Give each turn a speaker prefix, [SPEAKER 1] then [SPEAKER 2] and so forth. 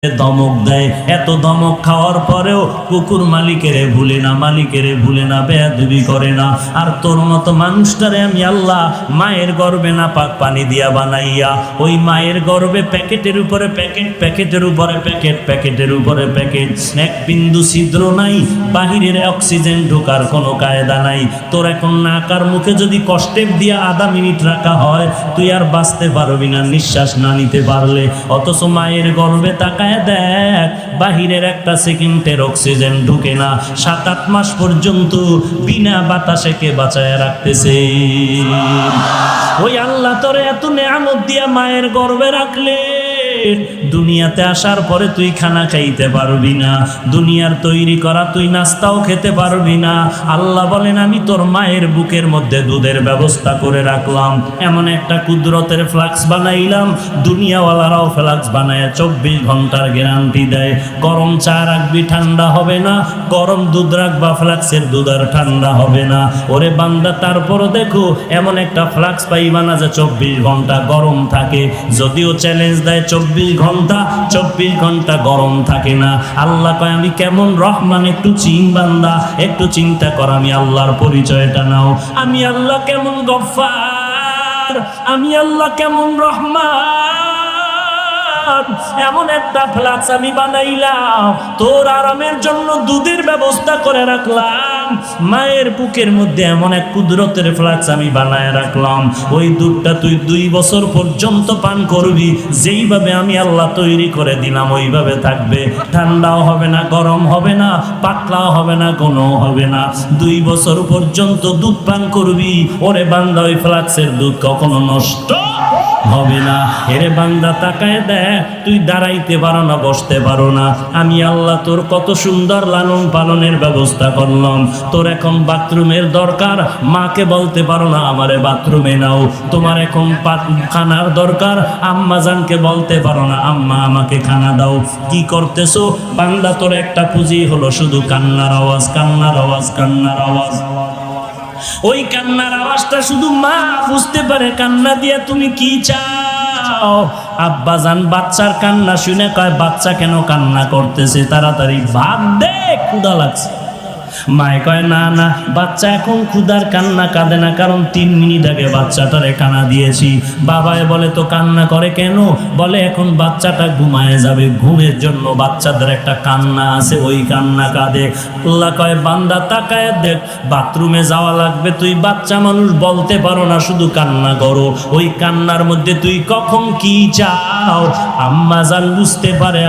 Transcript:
[SPEAKER 1] ধমক দেয়। এত ধমক খাওয়ার পরেও কুকুর মালিকেরে ভুলে না বেয়াদবি করে না। আর তোর মতো মানুষটারে আমি আল্লাহ মায়ের গর্ভে না পাক পানি দিয়া বানাইয়া ওই মায়ের গর্ভে প্যাকেটের উপরে প্যাকেট, প্যাকেটের উপরে প্যাকেট, প্যাকেটের উপরে প্যাকেট, এক বিন্দু ছিদ্র নাই, বাহিরের অক্সিজেন ঢোকার কোনো কায়দা নাই। তোর এখন নাকার মুখে যদি কষ্টেপ দিয়া আধা মিনিট রাখা হয়, তুই আর বাঁচতে পারবি না নিঃশ্বাস না নিতে পারলে। অথচ মায়ের গর্ভে তাকায় দেখ, বাহিরের একটা সেকেন্ডের অক্সিজেন ঢুকে না। 7-8 মাস পর্যন্ত বিনা বাতাসে কে বাঁচায় রাখতেছে? ওই আল্লাহ তোরে এত নেয়ামত দিয়া মায়ের গর্ভে রাখলে, দুনিয়াতে আসার পরে তুই খানা খাইতে পারবি না, দুনিয়ার তৈরি করা তুই নাস্তাও খেতে পারবি না। আল্লাহ বলেন আমি তোর মায়ের বুকের মধ্যে দুধের ব্যবস্থা করে রাখলাম, এমন একটা কুদরতের ফ্লাক্স বানাইলাম, দুনিয়াওয়ালারাও ফ্লাক্স বানায় 24 ঘন্টার গ্যারান্টি দেয়। গরম চা রাখবি ঠান্ডা হবে না, গরম দুধ রাখবা ফ্লাক্সের দুধ আর ঠান্ডা হবে না। ওরে বান্দা, তারপরও দেখো এমন একটা ফ্লাক্স পাইবা না যে 24 ঘন্টা গরম থাকে। যদিও চ্যালেঞ্জ দেয় 24 ঘন্টা গরম থাকে না। আল্লাহ কয় আমি কেমন রহমান, একটু বান্দা, একটু চিন্তা কর, আমি আল্লাহর পরিচয়টা নাও। আমি আল্লাহ কেমন গফফার, আমি আল্লাহ কেমন রহমান। এমন একটা ফ্লাক্স আমি বানাইলাম, তোর আরামের জন্য দুধের ব্যবস্থা করে রাখলাম। মায়ের বুকের মধ্যে এমন এক কুদরতের ফ্লাক্স আমি বানায় রাখলাম, ওই দুধটা তুই 2 বছর পর্যন্ত পান করবি। যেইভাবে আমি আল্লাহ তৈরি করে দিলাম ওইভাবে থাকবে, ঠান্ডাও হবে না, গরম হবে না, পাতলাও হবে না, ঘনও হবে না। 2 বছর পর্যন্ত দুধ পান করবি। ওরে বান্দা, ওই ফ্লাক্সের দুধ কখনো নষ্ট হবে না। এরে বান্দা তাকায় দেখ, তুই দাঁড়াইতে পারো না, বসতে পারো না, আমি আল্লাহ তোর কত সুন্দর লালন পালনের ব্যবস্থা করলাম। তোর এখন বাথরুমের দরকার, মাকে বলতে পারো না আমারে বাথরুমে নাও। তোমার এখন খানার দরকার, আম্মা জানকে বলতে পারো না আম্মা আমাকে খানা দাও। কি করতেছো বান্দা? তোর একটা পুঁজি হলো শুধু কান্নার আওয়াজ, কান্নার আওয়াজ, কান্নার আওয়াজ। ওই কান্নার আওয়াজটা শুধু মা বুঝতে পারে। কান্না দিয়া তুমি কি চাও? আব্বা জান বাচ্চার কান্না শুনে কয়, বাচ্চা কেন কান্না করতেছে, তাড়াতাড়ি ভাত দে, ক্ষুধা লাগছে। মায়ে কয় না না, বাচ্চা এখন ক্ষুধার কান্না কাঁদে না, কারণ 3 মিনিট আগে বাচ্চাটারে কান্না দিয়েছি। বাবায় বলে তো কান্না করে কেন? বলে এখন বাচ্চাটা ঘুমায় যাবে, ঘুমের জন্য বাচ্চাদের একটা কান্না আছে, ওই কান্না কাঁদে। আল্লাহ কয় বান্দা তাকায় দেখ, বাথরুমে যাওয়া লাগবে, তুই বাচ্চা মানুষ বলতে পারো না, শুধু কান্না করো। ওই কান্নার মধ্যে তুই কখন কি চাও আম্মা জান বুঝতে পারে।